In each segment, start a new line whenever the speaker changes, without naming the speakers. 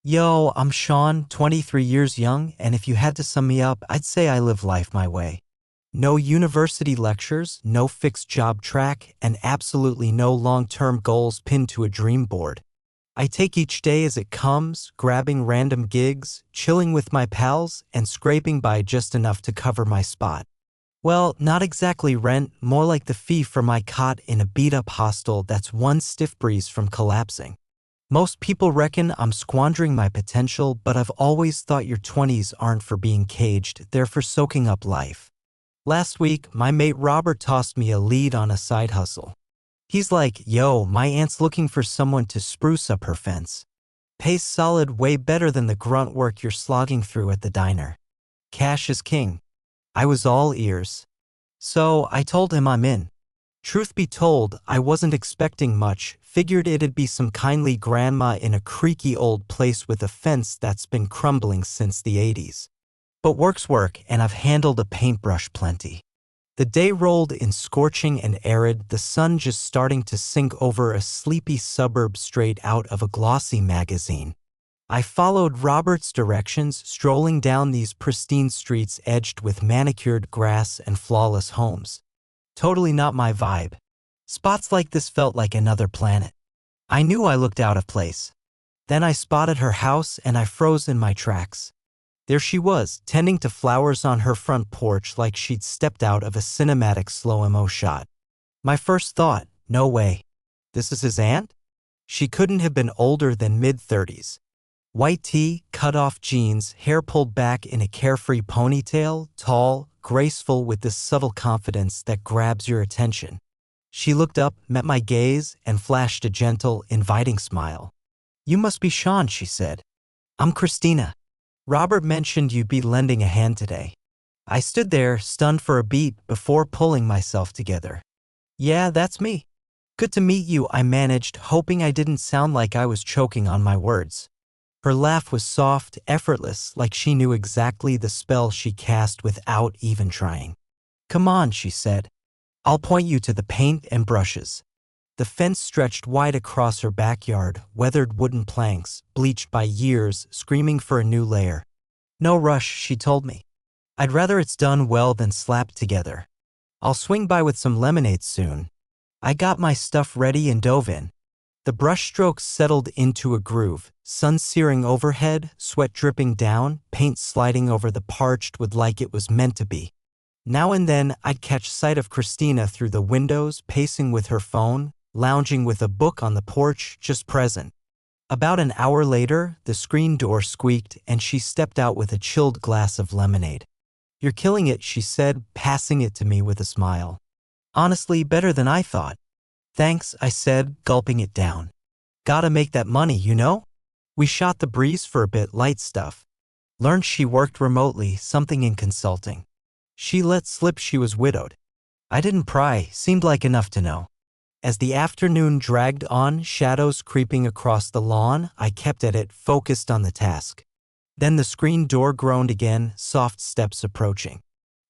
Yo, I'm Sean, 23 years young, and if you had to sum me up, I'd say I live life my way. No university lectures, no fixed job track, and absolutely no long-term goals pinned to a dream board. I take each day as it comes, grabbing random gigs, chilling with my pals, and scraping by just enough to cover my spot. Well, not exactly rent, more like the fee for my cot in a beat-up hostel that's one stiff breeze from collapsing. Most people reckon I'm squandering my potential, but I've always thought your 20s aren't for being caged, they're for soaking up life. Last week, my mate Robert tossed me a lead on a side hustle. He's like, yo, my aunt's looking for someone to spruce up her fence. Pays solid, way better than the grunt work you're slogging through at the diner. Cash is king. I was all ears. So I told him I'm in. Truth be told, I wasn't expecting much, figured it'd be some kindly grandma in a creaky old place with a fence that's been crumbling since the 80s. But work's work, and I've handled a paintbrush plenty. The day rolled in scorching and arid, the sun just starting to sink over a sleepy suburb straight out of a glossy magazine. I followed Robert's directions, strolling down these pristine streets edged with manicured grass and flawless homes. Totally not my vibe. Spots like this felt like another planet. I knew I looked out of place. Then I spotted her house and I froze in my tracks. There she was, tending to flowers on her front porch like she'd stepped out of a cinematic slow-mo shot. My first thought, no way. This is his aunt? She couldn't have been older than mid-30s. White tee, cut-off jeans, hair pulled back in a carefree ponytail, tall, graceful with this subtle confidence that grabs your attention. She looked up, met my gaze, and flashed a gentle, inviting smile. "You must be Sean," she said. "I'm Christina. Robert mentioned you'd be lending a hand today." I stood there, stunned for a beat, before pulling myself together. "Yeah, that's me. Good to meet you," I managed, hoping I didn't sound like I was choking on my words. Her laugh was soft, effortless, like she knew exactly the spell she cast without even trying. "Come on," she said. "I'll point you to the paint and brushes." The fence stretched wide across her backyard, weathered wooden planks, bleached by years, screaming for a new layer. "No rush," she told me. "I'd rather it's done well than slapped together. I'll swing by with some lemonade soon." I got my stuff ready and dove in. The brushstrokes settled into a groove, sun searing overhead, sweat dripping down, paint sliding over the parched wood like it was meant to be. Now and then, I'd catch sight of Christina through the windows, pacing with her phone, lounging with a book on the porch, just present. About an hour later, the screen door squeaked and she stepped out with a chilled glass of lemonade. "You're killing it," she said, passing it to me with a smile. "Honestly, better than I thought." "Thanks," I said, gulping it down. "Gotta make that money, you know?" We shot the breeze for a bit, light stuff. Learned she worked remotely, something in consulting. She let slip she was widowed. I didn't pry, seemed like enough to know. As the afternoon dragged on, shadows creeping across the lawn, I kept at it, focused on the task. Then the screen door groaned again, soft steps approaching.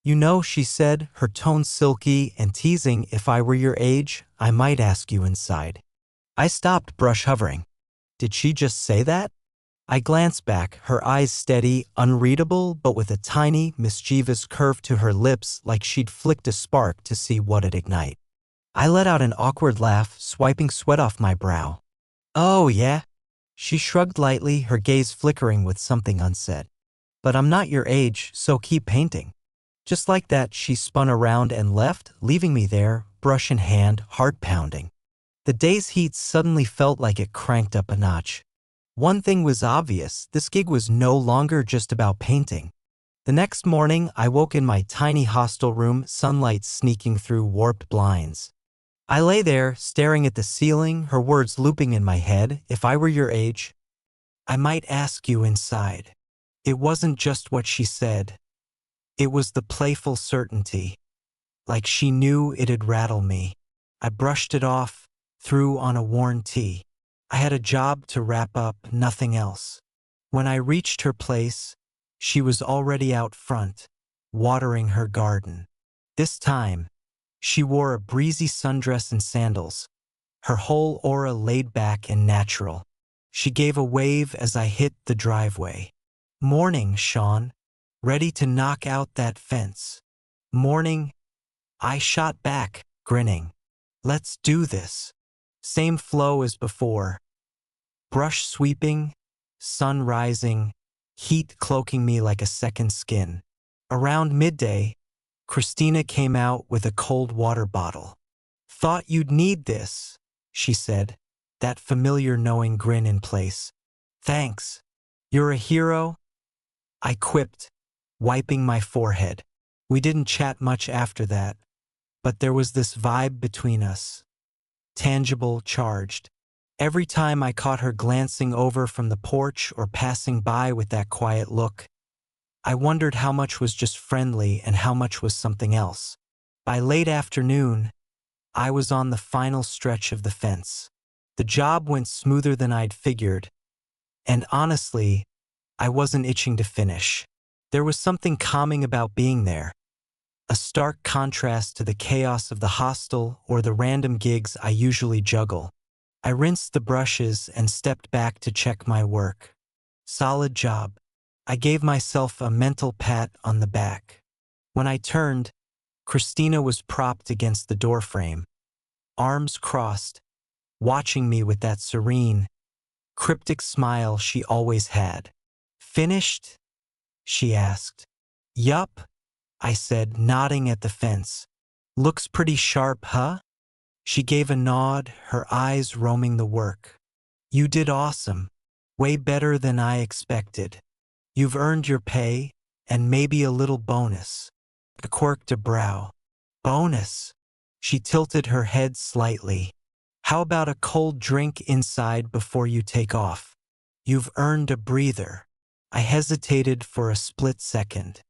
"You know," she said, her tone silky and teasing, "if I were your age, I might ask you inside." I stopped, brush hovering. Did she just say that? I glanced back, her eyes steady, unreadable, but with a tiny, mischievous curve to her lips like she'd flicked a spark to see what'd ignite. I let out an awkward laugh, swiping sweat off my brow. "Oh, yeah?" She shrugged lightly, her gaze flickering with something unsaid. "But I'm not your age, so keep painting." Just like that, she spun around and left, leaving me there, brush in hand, heart pounding. The day's heat suddenly felt like it cranked up a notch. One thing was obvious, this gig was no longer just about painting. The next morning, I woke in my tiny hostel room, sunlight sneaking through warped blinds. I lay there, staring at the ceiling, her words looping in my head. "If I were your age, I might ask you inside." It wasn't just what she said. It was the playful certainty. Like she knew it'd rattle me. I brushed it off, threw on a worn tee. I had a job to wrap up, nothing else. When I reached her place, she was already out front, watering her garden. This time, she wore a breezy sundress and sandals, her whole aura laid back and natural. She gave a wave as I hit the driveway. Morning, Sean. Ready to knock out that fence. Morning, I shot back, grinning. Let's do this. Same flow as before. Brush sweeping, sun rising, heat cloaking me like a second skin. Around midday, Christina came out with a cold water bottle. Thought you'd need this, she said, that familiar knowing grin in place. Thanks. You're a hero, I quipped, wiping my forehead. We didn't chat much after that, but there was this vibe between us. Tangible, charged. Every time I caught her glancing over from the porch or passing by with that quiet look, I wondered how much was just friendly and how much was something else. By late afternoon, I was on the final stretch of the fence. The job went smoother than I'd figured, and honestly, I wasn't itching to finish. There was something calming about being there, a stark contrast to the chaos of the hostel or the random gigs I usually juggle. I rinsed the brushes and stepped back to check my work. Solid job. I gave myself a mental pat on the back. When I turned, Christina was propped against the doorframe, arms crossed, watching me with that serene, cryptic smile she always had. Finished? She asked. Yup, I said, nodding at the fence. Looks pretty sharp, huh? She gave a nod, her eyes roaming the work. You did awesome. Way better than I expected. You've earned your pay, and maybe a little bonus. I quirked a brow. Bonus? She tilted her head slightly. How about a cold drink inside before you take off? You've earned a breather. I hesitated for a split second.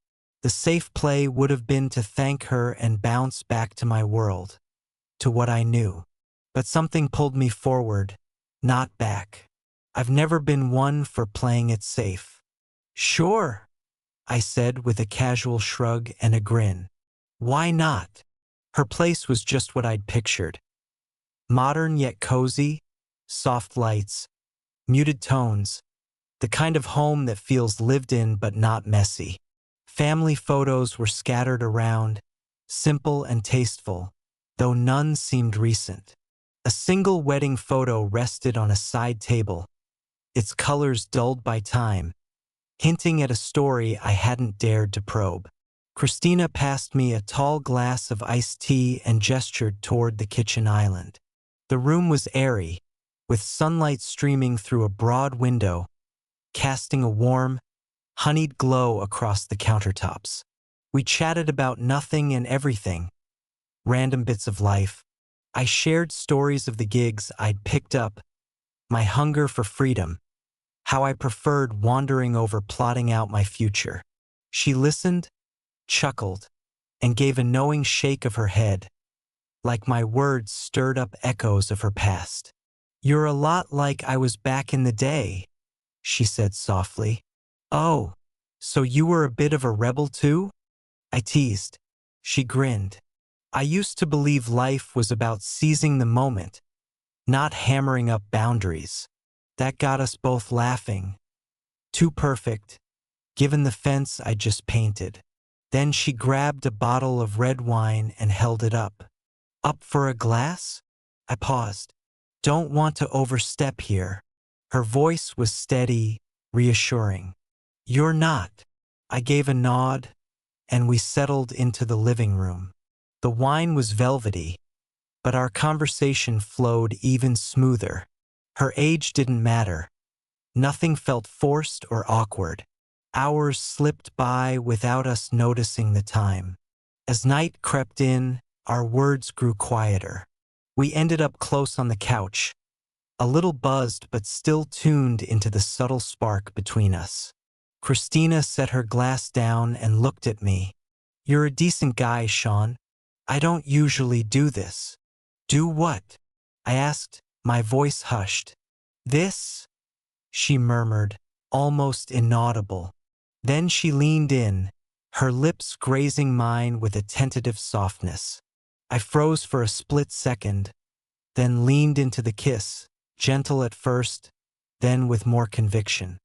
The safe play would have been to thank her and bounce back to my world, to what I knew. But something pulled me forward, not back. I've never been one for playing it safe. Sure, I said with a casual shrug and a grin. Why not? Her place was just what I'd pictured. Modern yet cozy, soft lights, muted tones, the kind of home that feels lived in but not messy. Family photos were scattered around, simple and tasteful, though none seemed recent. A single wedding photo rested on a side table, its colors dulled by time, hinting at a story I hadn't dared to probe. Christina passed me a tall glass of iced tea and gestured toward the kitchen island. The room was airy, with sunlight streaming through a broad window, casting a warm, honeyed glow across the countertops. We chatted about nothing and everything, random bits of life. I shared stories of the gigs I'd picked up, my hunger for freedom, how I preferred wandering over plotting out my future. She listened, chuckled, and gave a knowing shake of her head, like my words stirred up echoes of her past. You're a lot like I was back in the day, she said softly. Oh, so you were a bit of a rebel too? I teased. She grinned. I used to believe life was about seizing the moment, not hammering up boundaries. That got us both laughing. Too perfect, given the fence I just painted. Then she grabbed a bottle of red wine and held it up. Up for a glass? I paused. Don't want to overstep here. Her voice was steady, reassuring. You're not. I gave a nod, and we settled into the living room. The wine was velvety, but our conversation flowed even smoother. Her age didn't matter. Nothing felt forced or awkward. Hours slipped by without us noticing the time. As night crept in, our words grew quieter. We ended up close on the couch, a little buzzed but still tuned into the subtle spark between us. Christina set her glass down and looked at me. You're a decent guy, Sean. I don't usually do this. Do what? I asked, my voice hushed. This? She murmured, almost inaudible. Then she leaned in, her lips grazing mine with a tentative softness. I froze for a split second, then leaned into the kiss, gentle at first, Then with more conviction.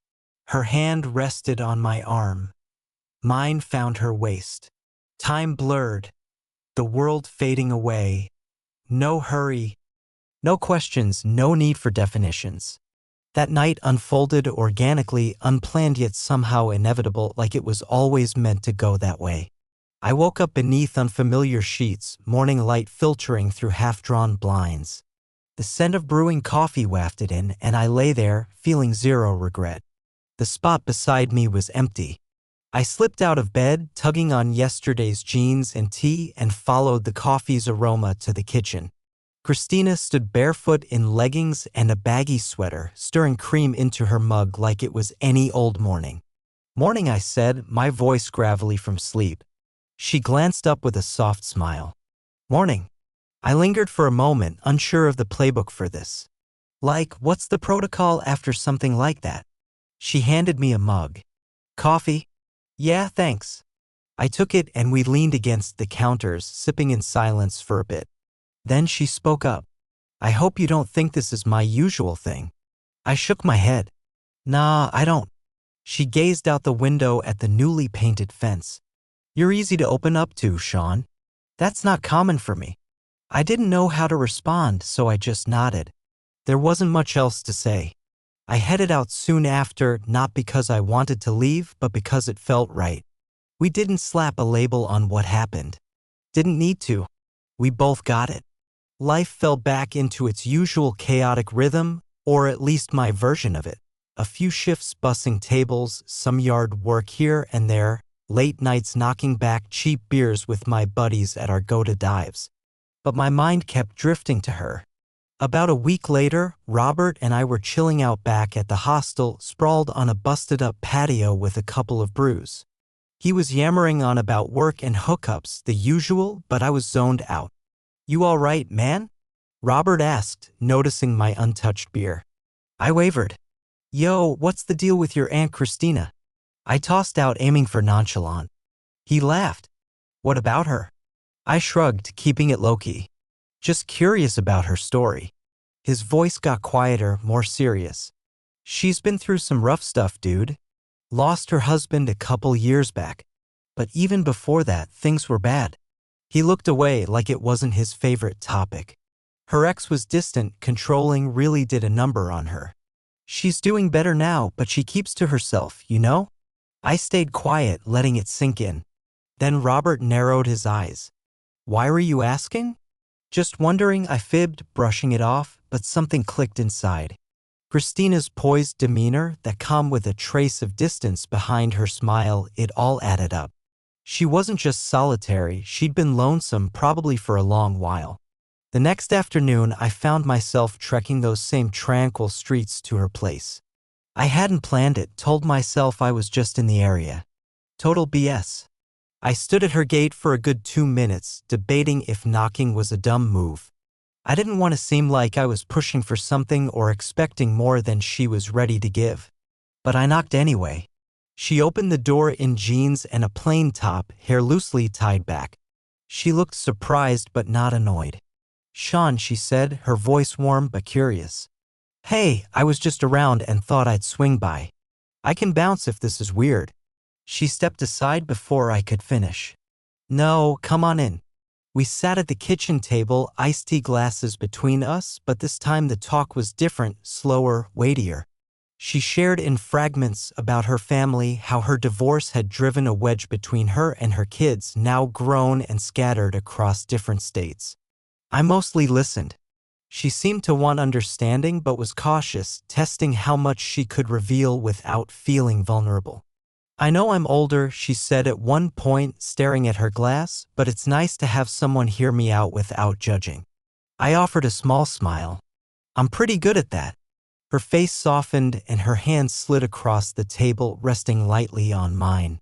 Her hand rested on my arm. Mine found her waist. Time blurred, the world fading away. No hurry, no questions, no need for definitions. That night unfolded organically, unplanned yet somehow inevitable, like it was always meant to go that way. I woke up beneath unfamiliar sheets, morning light filtering through half-drawn blinds. The scent of brewing coffee wafted in, and I lay there, feeling zero regret. The spot beside me was empty. I slipped out of bed, tugging on yesterday's jeans and tee, and followed the coffee's aroma to the kitchen. Christina stood barefoot in leggings and a baggy sweater, stirring cream into her mug like it was any old morning. "Morning," I said, my voice gravelly from sleep. She glanced up with a soft smile. "Morning." I lingered for a moment, unsure of the playbook for this. Like, what's the protocol after something like that? She handed me a mug. "Coffee?" "Yeah, thanks." I took it and we leaned against the counters, sipping in silence for a bit. Then she spoke up. "I hope you don't think this is my usual thing." I shook my head. "Nah, I don't." She gazed out the window at the newly painted fence. "You're easy to open up to, Sean. That's not common for me." I didn't know how to respond, so I just nodded. There wasn't much else to say. I headed out soon after, not because I wanted to leave, but because it felt right. We didn't slap a label on what happened. Didn't need to. We both got it. Life fell back into its usual chaotic rhythm, or at least my version of it. A few shifts bussing tables, some yard work here and there, late nights knocking back cheap beers with my buddies at our go-to dives. But my mind kept drifting to her. About a week later, Robert and I were chilling out back at the hostel, sprawled on a busted-up patio with a couple of brews. He was yammering on about work and hookups, the usual, but I was zoned out. "You all right, man?" Robert asked, noticing my untouched beer. I wavered. "Yo, what's the deal with your Aunt Christina?" I tossed out, aiming for nonchalant. He laughed. "What about her?" I shrugged, keeping it low-key. "Just curious about her story." His voice got quieter, more serious. "She's been through some rough stuff, dude. Lost her husband a couple years back. But even before that, things were bad." He looked away like it wasn't his favorite topic. Her ex was distant, controlling, really did a number on her. "She's doing better now, but she keeps to herself, you know?" I stayed quiet, letting it sink in. Then Robert narrowed his eyes. "Why were you asking?" "Just wondering," I fibbed, brushing it off, but something clicked inside. Christina's poised demeanor, that calm with a trace of distance behind her smile, it all added up. She wasn't just solitary, she'd been lonesome probably for a long while. The next afternoon, I found myself trekking those same tranquil streets to her place. I hadn't planned it, told myself I was just in the area. Total BS. I stood at her gate for a good 2 minutes, debating if knocking was a dumb move. I didn't want to seem like I was pushing for something or expecting more than she was ready to give. But I knocked anyway. She opened the door in jeans and a plain top, hair loosely tied back. She looked surprised but not annoyed. "Sean," she said, her voice warm but curious. "Hey, I was just around and thought I'd swing by. I can bounce if this is weird." She stepped aside before I could finish. "No, come on in." We sat at the kitchen table, iced tea glasses between us, but this time the talk was different, slower, weightier. She shared in fragments about her family, how her divorce had driven a wedge between her and her kids, now grown and scattered across different states. I mostly listened. She seemed to want understanding but was cautious, testing how much she could reveal without feeling vulnerable. "I know I'm older," she said at one point, staring at her glass, "but it's nice to have someone hear me out without judging." I offered a small smile. "I'm pretty good at that." Her face softened and her hand slid across the table, resting lightly on mine.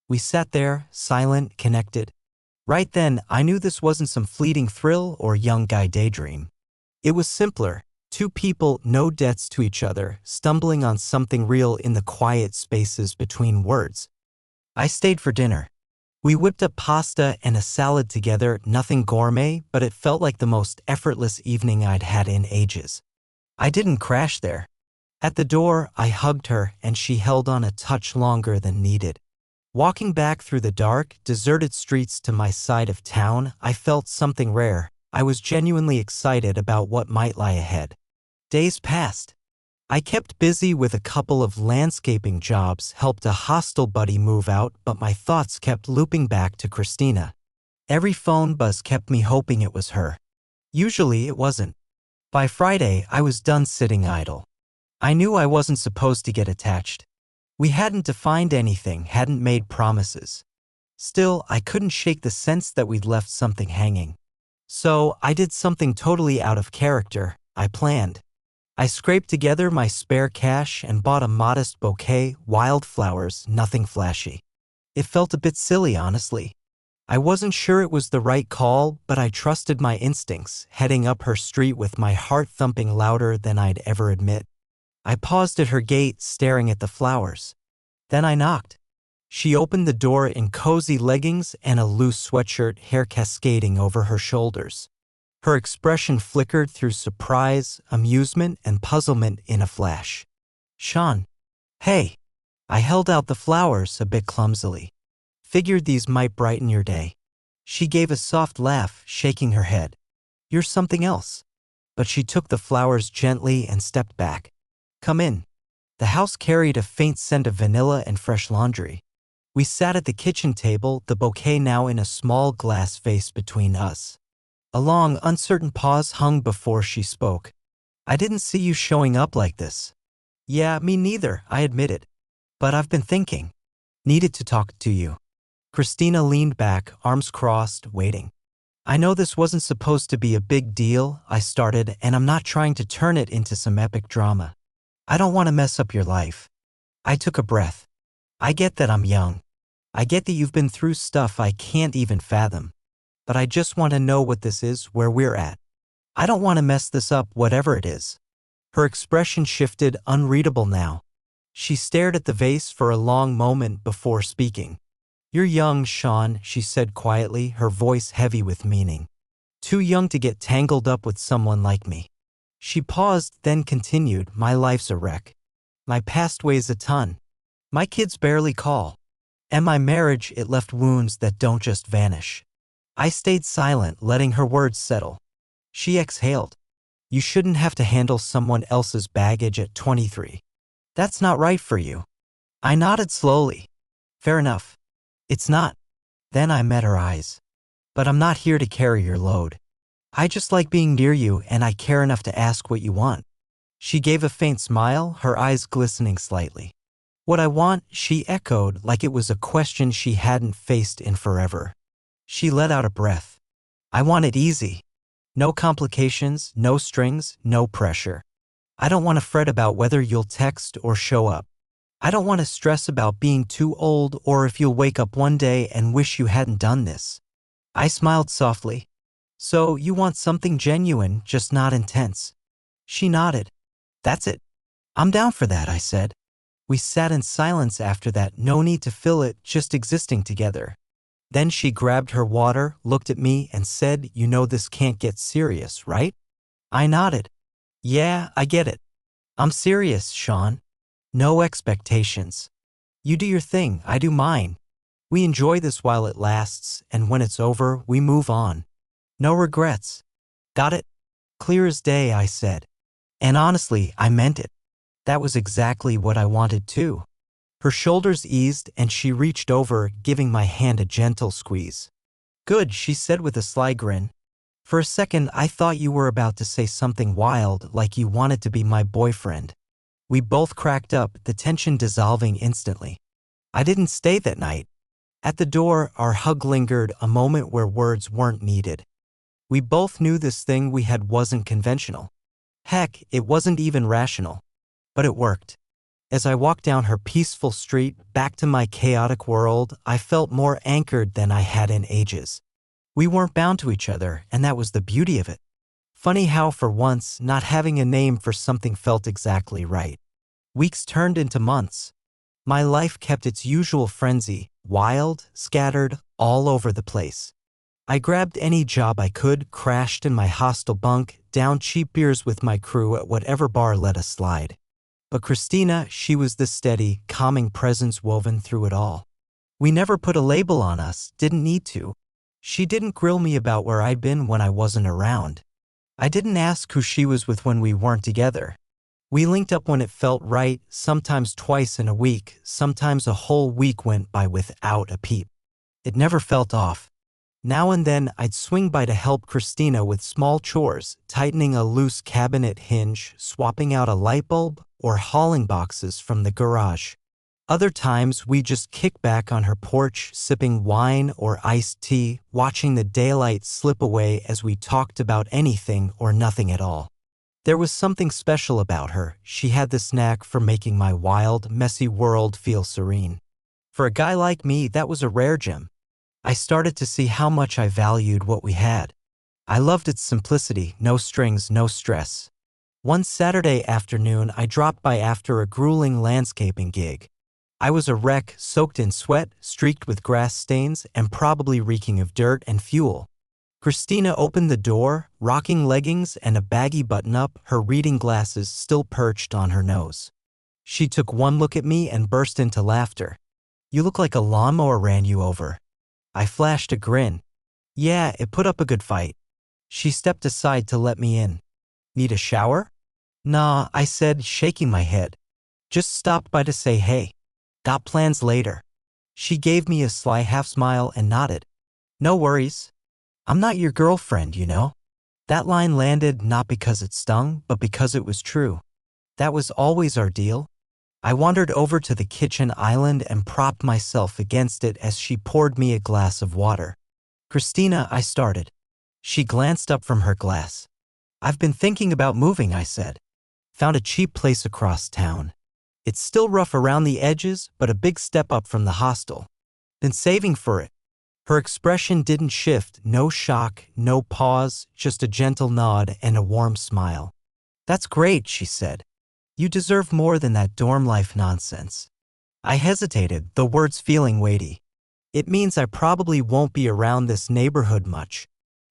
We sat there, silent, connected. Right then, I knew this wasn't some fleeting thrill or young guy daydream. It was simpler. Two people, no debts to each other, stumbling on something real in the quiet spaces between words. I stayed for dinner. We whipped up pasta and a salad together, nothing gourmet, but it felt like the most effortless evening I'd had in ages. I didn't crash there. At the door, I hugged her and she held on a touch longer than needed. Walking back through the dark, deserted streets to my side of town, I felt something rare. I was genuinely excited about what might lie ahead. Days passed. I kept busy with a couple of landscaping jobs, helped a hostel buddy move out, but my thoughts kept looping back to Christina. Every phone buzz kept me hoping it was her. Usually it wasn't. By Friday, I was done sitting idle. I knew I wasn't supposed to get attached. We hadn't defined anything, hadn't made promises. Still, I couldn't shake the sense that we'd left something hanging. So, I did something totally out of character. I planned. I scraped together my spare cash and bought a modest bouquet, wildflowers, nothing flashy. It felt a bit silly, honestly. I wasn't sure it was the right call, but I trusted my instincts, heading up her street with my heart thumping louder than I'd ever admit. I paused at her gate, staring at the flowers. Then I knocked. She opened the door in cozy leggings and a loose sweatshirt, hair cascading over her shoulders. Her expression flickered through surprise, amusement, and puzzlement in a flash. "Sean." "Hey." I held out the flowers a bit clumsily. "Figured these might brighten your day." She gave a soft laugh, shaking her head. "You're something else." But she took the flowers gently and stepped back. "Come in." The house carried a faint scent of vanilla and fresh laundry. We sat at the kitchen table, the bouquet now in a small glass vase between us. A long, uncertain pause hung before she spoke. "I didn't see you showing up like this." "Yeah, me neither," I admitted. "But I've been thinking. Needed to talk to you." Christina leaned back, arms crossed, waiting. "I know this wasn't supposed to be a big deal," I started, "and I'm not trying to turn it into some epic drama. I don't want to mess up your life." I took a breath. "I get that I'm young. I get that you've been through stuff I can't even fathom. But I just want to know what this is, where we're at. I don't want to mess this up, whatever it is." Her expression shifted, unreadable now. She stared at the vase for a long moment before speaking. "You're young, Sean," she said quietly, her voice heavy with meaning. "Too young to get tangled up with someone like me." She paused, then continued, "My life's a wreck. My past weighs a ton. My kids barely call. And my marriage, it left wounds that don't just vanish." I stayed silent, letting her words settle. She exhaled. "You shouldn't have to handle someone else's baggage at 23. That's not right for you." I nodded slowly. "Fair enough. It's not." Then I met her eyes. "But I'm not here to carry your load. I just like being near you, and I care enough to ask what you want." She gave a faint smile, her eyes glistening slightly. "What I want," she echoed, like it was a question she hadn't faced in forever. She let out a breath. "I want it easy. No complications, no strings, no pressure. I don't want to fret about whether you'll text or show up. I don't want to stress about being too old or if you'll wake up one day and wish you hadn't done this." I smiled softly. "So you want something genuine, just not intense." She nodded. "That's it. I'm down for that," I said. We sat in silence after that, no need to fill it, just existing together. Then she grabbed her water, looked at me, and said, "You know this can't get serious, right?" I nodded. "Yeah, I get it. I'm serious, Sean. No expectations. You do your thing, I do mine. We enjoy this while it lasts, and when it's over, we move on. No regrets." "Got it?" "Clear as day," I said. And honestly, I meant it. That was exactly what I wanted too. Her shoulders eased and she reached over, giving my hand a gentle squeeze. "Good," she said with a sly grin. "For a second, I thought you were about to say something wild, like you wanted to be my boyfriend." We both cracked up, the tension dissolving instantly. I didn't stay that night. At the door, our hug lingered, a moment where words weren't needed. We both knew this thing we had wasn't conventional. Heck, it wasn't even rational. But it worked. As I walked down her peaceful street, back to my chaotic world, I felt more anchored than I had in ages. We weren't bound to each other, and that was the beauty of it. Funny how, for once, not having a name for something felt exactly right. Weeks turned into months. My life kept its usual frenzy, wild, scattered, all over the place. I grabbed any job I could, crashed in my hostel bunk, downed cheap beers with my crew at whatever bar let us slide. But Christina, she was the steady, calming presence woven through it all. We never put a label on us, didn't need to. She didn't grill me about where I'd been when I wasn't around. I didn't ask who she was with when we weren't together. We linked up when it felt right, sometimes twice in a week, sometimes a whole week went by without a peep. It never felt off. Now and then I'd swing by to help Christina with small chores, tightening a loose cabinet hinge, swapping out a light bulb, or hauling boxes from the garage. Other times we'd just kick back on her porch, sipping wine or iced tea, watching the daylight slip away as we talked about anything or nothing at all. There was something special about her. She had this knack for making my wild, messy world feel serene. For a guy like me, that was a rare gem. I started to see how much I valued what we had. I loved its simplicity, no strings, no stress. One Saturday afternoon, I dropped by after a grueling landscaping gig. I was a wreck, soaked in sweat, streaked with grass stains, and probably reeking of dirt and fuel. Christina opened the door, rocking leggings and a baggy button-up, her reading glasses still perched on her nose. She took one look at me and burst into laughter. "You look like a lawnmower ran you over." I flashed a grin. "Yeah, it put up a good fight." She stepped aside to let me in. "Need a shower?" "Nah," I said, shaking my head. "Just stopped by to say hey. Got plans later." She gave me a sly half-smile and nodded. "No worries. I'm not your girlfriend, you know." That line landed not because it stung, but because it was true. That was always our deal. I wandered over to the kitchen island and propped myself against it as she poured me a glass of water. "Christina," I started. She glanced up from her glass. "I've been thinking about moving," I said. "Found a cheap place across town. It's still rough around the edges, but a big step up from the hostel. Been saving for it." Her expression didn't shift, no shock, no pause, just a gentle nod and a warm smile. "That's great," she said. "You deserve more than that dorm life nonsense." I hesitated, the words feeling weighty. "It means I probably won't be around this neighborhood much."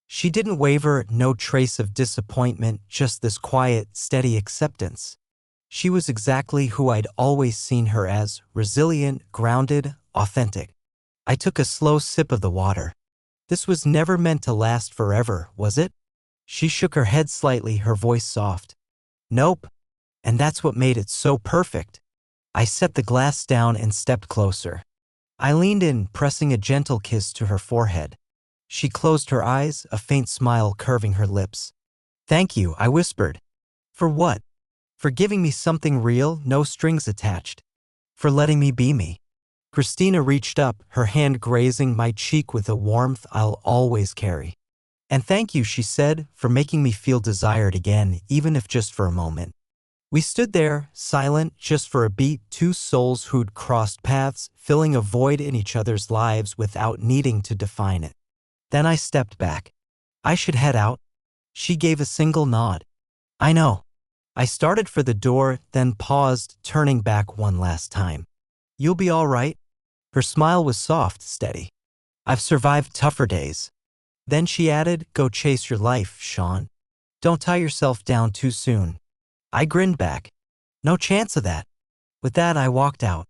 She didn't waver, no trace of disappointment, just this quiet, steady acceptance. She was exactly who I'd always seen her as, resilient, grounded, authentic. I took a slow sip of the water. This was never meant to last forever, was it? She shook her head slightly, her voice soft. "Nope. And that's what made it so perfect." I set the glass down and stepped closer. I leaned in, pressing a gentle kiss to her forehead. She closed her eyes, a faint smile curving her lips. "Thank you," I whispered. "For what?" "For giving me something real, no strings attached. For letting me be me." Christina reached up, her hand grazing my cheek with a warmth I'll always carry. "And thank you," she said, "for making me feel desired again, even if just for a moment." We stood there, silent, just for a beat, two souls who'd crossed paths, filling a void in each other's lives without needing to define it. Then I stepped back. "I should head out." She gave a single nod. "I know." I started for the door, then paused, turning back one last time. "You'll be all right." Her smile was soft, steady. "I've survived tougher days." Then she added, "Go chase your life, Sean. Don't tie yourself down too soon." I grinned back. "No chance of that." With that, I walked out.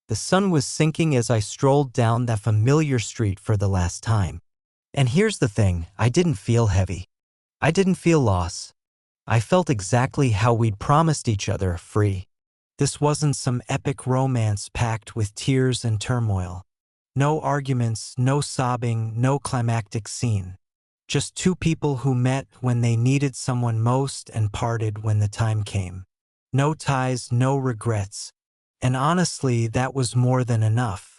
The sun was sinking as I strolled down that familiar street for the last time. And here's the thing, I didn't feel heavy. I didn't feel loss. I felt exactly how we'd promised each other, free. This wasn't some epic romance packed with tears and turmoil. No arguments, no sobbing, no climactic scene. Just two people who met when they needed someone most and parted when the time came. No ties, no regrets. And honestly, that was more than enough.